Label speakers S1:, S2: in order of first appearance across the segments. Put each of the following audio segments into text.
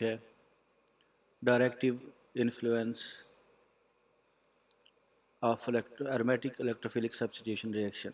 S1: Okay. Directive influence of aromatic electrophilic substitution reaction.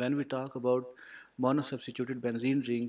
S1: When we talk about mono substituted benzene ring,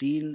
S1: 3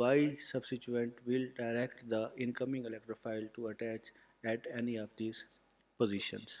S1: Y substituent will direct the incoming electrophile to attach at any of these positions.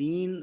S1: 3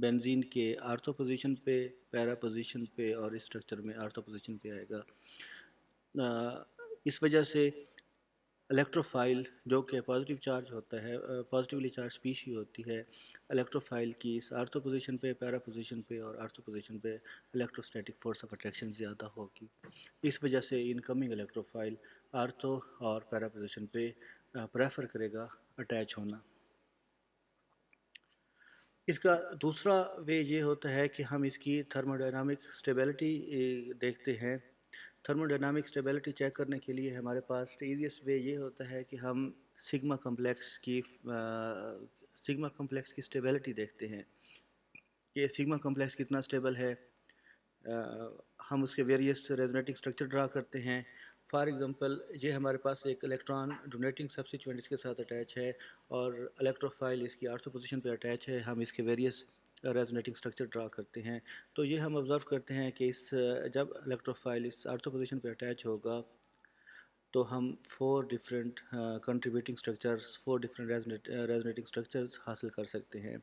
S1: بنزین کے ortho position پہ، پیرا position پہ اور structure میں ortho position پہ آئے گا۔ اس وجہ سے الیکٹروفائل جو کہ پازیٹیو چارج ہوتا ہے، پازیٹیولی چارج اسپیشی ہوتی ہے، الیکٹروفائل کی اس آرتھو پوزیشن پہ، پیرا پوزیشن پہ اور آرتھو پوزیشن پہ الیکٹروسٹیٹک فورس آف اٹریکشن زیادہ ہوگی۔ اس وجہ سے انکمنگ الیکٹروفائل آرتھو اور پیرا پوزیشن پہ پریفر کرے گا اٹیچ ہونا۔ اس کا دوسرا وے یہ ہوتا ہے کہ ہم اس کی تھرموڈائنامک اسٹیبلٹی دیکھتے ہیں۔ تھرموڈائنامک اسٹیبلٹی چیک کرنے کے لیے ہمارے پاس ایزیسٹ وے یہ ہوتا ہے کہ ہم سگما کمپلیکس کی اسٹیبلٹی دیکھتے ہیں کہ سگما کمپلیکس کتنا اسٹیبل ہے۔ ہم اس کے ویریس ریزونیٹنگ اسٹرکچر ڈرا کرتے ہیں۔ فار ایگزامپل یہ ہمارے پاس ایک الیکٹران ڈونیٹنگ سبسٹیچوئنٹ اس کے ساتھ اٹیچ ہے اور الیکٹروفائل اس کی آرتھو پوزیشن پہ اٹیچ ہے۔ ہم اس کے ویریس ریزونیٹنگ اسٹرکچر ڈرا کرتے ہیں، تو یہ ہم آبزرو کرتے ہیں کہ جب الیکٹروفائل اس آرتھو پوزیشن پہ اٹیچ ہوگا تو ہم 4 different contributing structures, 4 different resonating structures حاصل کر سکتے ہیں۔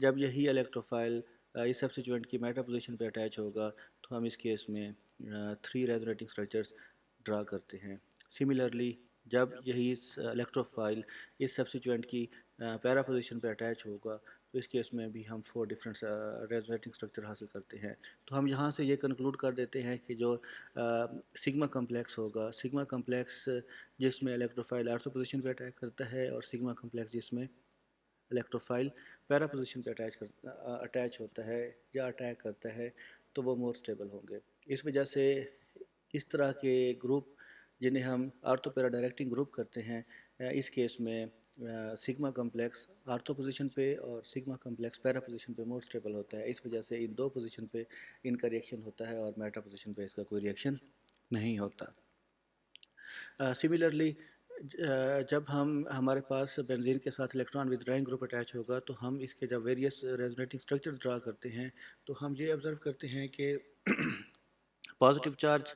S1: جب یہی الیکٹروفائل اس سبسٹیچوئنٹ کی میٹا پوزیشن پہ اٹیچ ہوگا تو ہم اس کیس میں 3 ریزونیٹنگ اسٹرکچرز ڈرا کرتے ہیں۔ سملرلی جب یہی الیکٹروفائل اس سبسٹیچوئنٹ کی پیرا پوزیشن پہ اٹیچ ہوگا تو اس کیس میں بھی ہم 4 ڈفرینٹ ریزونیٹنگ اسٹرکچر حاصل کرتے ہیں۔ تو ہم یہاں سے یہ کنکلوڈ کر دیتے ہیں کہ جو سگما کمپلیکس ہوگا، سگما کمپلیکس جس میں الیکٹروفائل آرتھو پوزیشن پہ اٹیک کرتا ہے اور سگما کمپلیکس جس میں الیکٹروفائل پیرا پوزیشن پہ اٹیچ ہوتا ہے یا اٹیک کرتا ہے، تو وہ مور اسٹیبل ہوں گے۔ اس وجہ سے اس طرح کے گروپ جنہیں ہم آرتھو پیرا ڈائریکٹنگ گروپ کرتے ہیں، اس کیس میں سگما کمپلیکس آرتھو پوزیشن پہ اور سگما کمپلیکس پیرا پوزیشن پہ مور اسٹیبل ہوتا ہے۔ اس وجہ سے ان 2 پوزیشن پہ ان کا ریئیکشن ہوتا ہے اور میٹا پوزیشن پہ اس کا کوئی ریئیکشن نہیں ہوتا۔ سملرلی جب ہمارے پاس بنزین کے ساتھ الیکٹران ودرائنگ گروپ اٹیچ ہوگا تو ہم اس کے جب ویریس ریزونیٹنگ اسٹرکچر ڈرا کرتے ہیں تو ہم یہ آبزرو کرتے ہیں کہ پازیٹیو چارج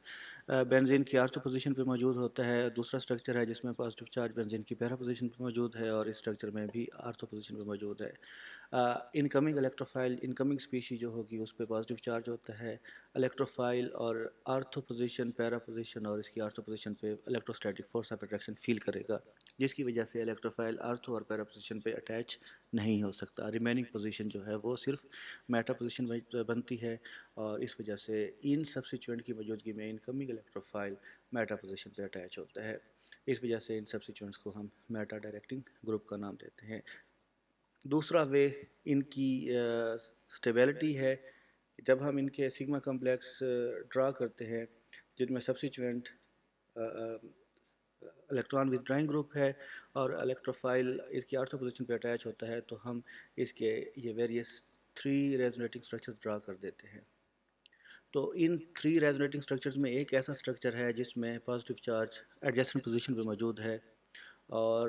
S1: بنزین کی آرتھو پوزیشن پہ موجود ہوتا ہے، دوسرا اسٹرکچر ہے جس میں پازیٹیو چارج بنزین کی پیرا پوزیشن پہ موجود ہے اور اس اسٹرکچر میں بھی آرتھو پوزیشن پہ موجود ہے۔ انکمنگ الیکٹروفائل، انکمنگ اسپیشی جو ہوگی اس پہ پازیٹیو چارج ہوتا ہے، الیکٹروفائل اور آرتھو پوزیشن، پیرا پوزیشن اور اس کی آرتھو پوزیشن پہ الیکٹروسٹیٹک فورس آف اٹریکشن فیل کرے گا، جس کی وجہ سے الیکٹروفائل آرتھو اور پیرا پوزیشن پہ اٹیچ نہیں ہو سکتا۔ ریمیننگ پوزیشن جو ہے وہ صرف میٹا پوزیشن بنتی ہے اور اس وجہ سے ان سبسٹیچوئنٹ کی موجودگی میں انکمنگ الیکٹروفائل میٹا پوزیشن پہ اٹیچ ہوتا ہے۔ اس وجہ سے ان سبسٹیچوئنٹس کو ہم میٹا ڈائریکٹنگ گروپ کا نام دیتے ہیں۔ دوسرا وے ان کی اسٹیبلٹی ہے، جب ہم ان کے سگما کمپلیکس ڈرا کرتے ہیں جن میں سبسٹیچوئنٹ الیکٹران ودرائنگ گروپ ہے اور الیکٹروفائل اس کی آرتھو پوزیشن پہ اٹیچ ہوتا ہے، تو ہم اس کے یہ ویریس 3 ریزونیٹنگ اسٹرکچر ڈرا کر دیتے ہیں۔ تو ان 3 ریزونیٹنگ اسٹرکچرز میں ایک ایسا اسٹرکچر ہے جس میں پازیٹیو چارج ایڈجسٹنٹ پوزیشن پہ موجود ہے اور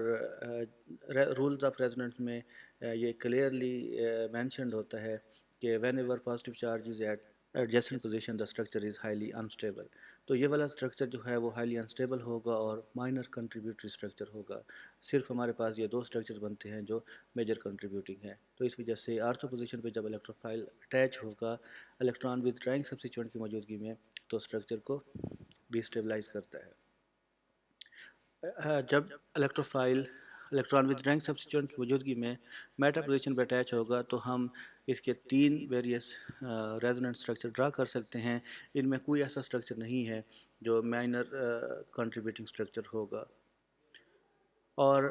S1: رولز آف ریزوننس میں یہ کلیئرلی مینشنڈ ہوتا ہے کہ whenever positive charge is at adjacent position the structure is highly unstable. تو یہ والا اسٹرکچر جو ہے وہ ہائیلی انسٹیبل ہوگا اور مائنر کنٹریبیوٹری اسٹرکچر ہوگا۔ صرف ہمارے پاس یہ 2 اسٹرکچر بنتے ہیں جو میجر کنٹریبیوٹنگ ہیں۔ تو اس وجہ سے آرتھو پوزیشن پہ جب الیکٹروفائل اٹیچ ہوگا الیکٹران ودرائنگ سبسٹیچوئنٹ کی موجودگی میں تو اسٹرکچر کو ڈیسٹیبلائز کرتا ہے۔ جب الیکٹروفائل الیکٹران ودرائنگ سبسٹیچوئنٹ کی موجودگی میں میٹا پوزیشن پہ اٹیچ ہوگا تو ہم اس کے 3 ویریس ریزوننٹ اسٹرکچر ڈرا کر سکتے ہیں۔ ان میں کوئی ایسا اسٹرکچر نہیں ہے جو مائنر کنٹریبیوٹنگ اسٹرکچر ہوگا۔ اور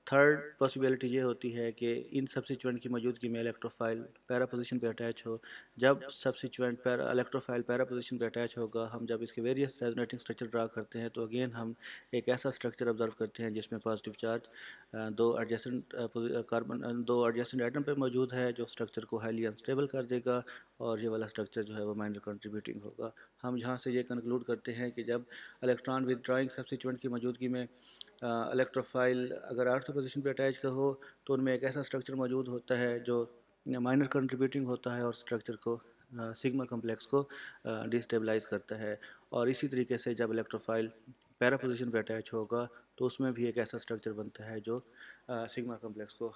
S1: تھرڈ پاسبلٹی یہ ہوتی ہے کہ ان سبسٹیچوئنٹ کی موجودگی میں الیکٹروفائل پیرا پوزیشن پہ اٹیچ ہو۔ جب سبسٹیچوئنٹ الیکٹروفائل پیرا پوزیشن پہ اٹیچ ہوگا، ہم جب اس کے ویریس ریزونیٹنگ اسٹرکچر ڈرا کرتے ہیں تو اگین ہم ایک ایسا اسٹرکچر آبزرو کرتے ہیں جس میں پازیٹیو چارج 2 ایڈجسٹنٹ ایٹم پہ موجود ہے جو اسٹرکچر کو ہائیلی انسٹیبل کر دے گا اور یہ والا اسٹرکچر جو ہے وہ مائنر کنٹریبیوٹنگ ہوگا۔ ہم یہاں سے یہ کنکلوڈ کرتے ہیں کہ جب الیکٹران ودرائنگ سبسٹیچوئنٹ کی موجودگی میں الیکٹروفائل اگر آرتھو پوزیشن پہ اٹیچ کا ہو تو ان میں ایک ایسا اسٹرکچر موجود ہوتا ہے جو مائنر کنٹریبیوٹنگ ہوتا ہے اور اسٹرکچر کو سگما کمپلیکس کو ڈیسٹیبلائز کرتا ہے۔ اور اسی طریقے سے جب الیکٹروفائل پیرا پوزیشن پہ اٹیچ ہوگا تو اس میں بھی ایک ایسا اسٹرکچر بنتا ہے جو سگما کمپلیکس کو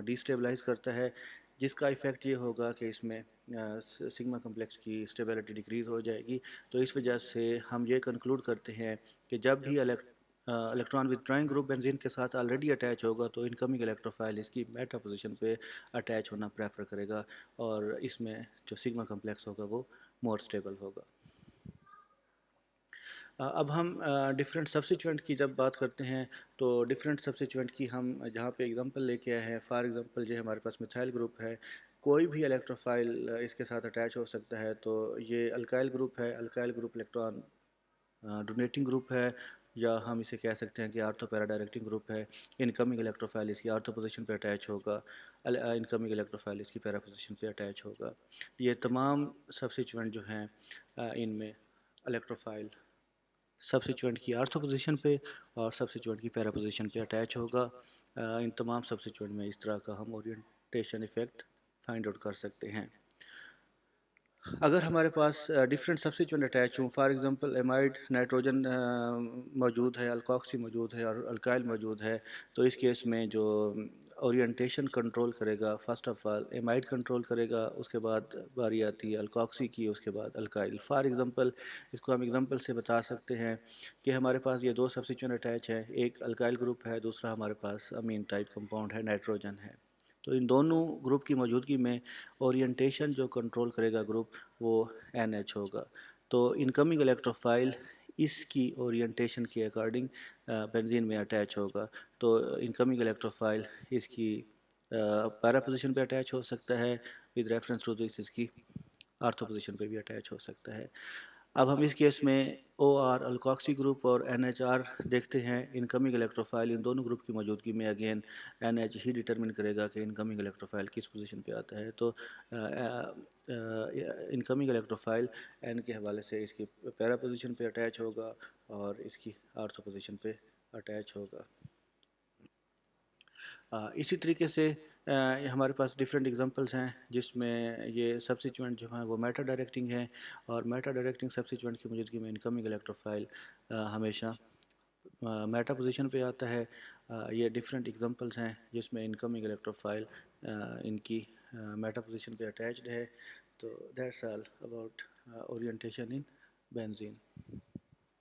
S1: ڈیسٹیبلائز کرتا ہے، جس کا ایفیکٹ یہ ہوگا کہ اس میں سگما کمپلیکس کی اسٹیبلٹی ڈکریز ہو جائے گی. تو اس وجہ سے ہم یہ کنکلوڈ کرتے ہیں کہ جب بھی الیکٹران withdrawing گروپ بینزین کے ساتھ آلریڈی اٹیچ ہوگا تو انکمنگ الیکٹروفائل اس کی میٹا پوزیشن پہ اٹیچ ہونا پریفر کرے گا, اور اس میں جو سگما کمپلیکس ہوگا وہ مور اسٹیبل ہوگا. اب ہم ڈفرینٹ سبسٹیچوئنٹ کی جب بات کرتے ہیں تو ڈفرینٹ سبسٹیچوئنٹ کی ہم جہاں پہ اگزامپل لے کے آئے ہیں, فار ایگزامپل جو ہمارے پاس میتھائل گروپ ہے, کوئی بھی الیکٹروفائل اس کے ساتھ اٹیچ ہو سکتا ہے. تو یہ الکائل گروپ ہے, alkyl group electron donating group ہے, یا ہم اسے کہہ سکتے ہیں کہ آرتھو پیرا ڈائریکٹنگ گروپ ہے. انکمنگ الیکٹروفائل اس کی آرتھو پوزیشن پہ اٹیچ ہوگا, انکمنگ الیکٹروفائل اس کی پیرا پوزیشن پہ اٹیچ ہوگا. یہ تمام سبسٹیچوئنٹ جو ہیں ان میں الیکٹروفائل سبسٹیچوئنٹ کی آرتھو پوزیشن پہ اور سبسٹیچوئنٹ کی پیرا پوزیشن پہ اٹیچ ہوگا. ان تمام سبسٹیچوئنٹ میں اس طرح کا ہم اورینٹیشن ایفیکٹ فائنڈ آؤٹ کر سکتے ہیں. اگر ہمارے پاس ڈفرینٹ سبسٹیچوئنٹ اٹیچ ہوں, فار ایگزامپل ایمائڈ نائٹروجن موجود ہے, الکاکسی موجود ہے اور الکائل موجود ہے, تو اس کیس میں جو اورینٹیشن کنٹرول کرے گا, فرسٹ آف آل ایمائڈ کنٹرول کرے گا, اس کے بعد باری آتی ہے الکاکسی کی, اس کے بعد الکائل. فار ایگزامپل اس کو ہم ایگزامپل سے بتا سکتے ہیں کہ ہمارے پاس یہ دو سبسٹیچوئنٹ اٹیچ ہے, ایک الکائل گروپ ہے, دوسرا ہمارے پاس امین ٹائپ کمپاؤنڈ ہے, نائٹروجن ہے. تو ان دونوں گروپ کی موجودگی میں اورینٹیشن جو کنٹرول کرے گا گروپ وہ NH ہوگا. تو انکمنگ الیکٹروفائل اس کی اورینٹیشن کے اکارڈنگ بینزین میں اٹیچ ہوگا. تو انکمنگ الیکٹروفائل اس کی پیرا پوزیشن پہ اٹیچ ہو سکتا ہے, ود ریفرنس ٹو دس اس کی آرتھو پوزیشن پہ بھی اٹیچ ہو سکتا ہے. اب ہم اس کیس میں OR الکاکسی گروپ اور NHR دیکھتے ہیں. انکمنگ الیکٹروفائل ان دونوں گروپ کی موجودگی میں اگین NH ہی ڈٹرمن کرے گا کہ انکمنگ الیکٹروفائل کس پوزیشن پہ آتا ہے. تو انکمنگ الیکٹروفائل N کے حوالے سے اس کی پیرا پوزیشن پہ اٹیچ ہوگا اور اس کی آرتھو پوزیشن پہ اٹیچ ہوگا. اسی طریقے سے ہمارے پاس ڈفرینٹ ایگزامپلس ہیں جس میں یہ سبسٹیچوئنٹ جو ہیں وہ میٹا ڈائریکٹنگ ہیں, اور میٹا ڈائریکٹنگ سبسٹیچوئنٹ کی موجودگی میں انکمنگ الیکٹروفائل ہمیشہ میٹا پوزیشن پہ آتا ہے. یہ ڈفرینٹ ایگزامپلس ہیں جس میں انکمنگ الیکٹروفائل ان کی میٹا پوزیشن پہ اٹیچڈ ہے. تو that's all about orientation in benzene.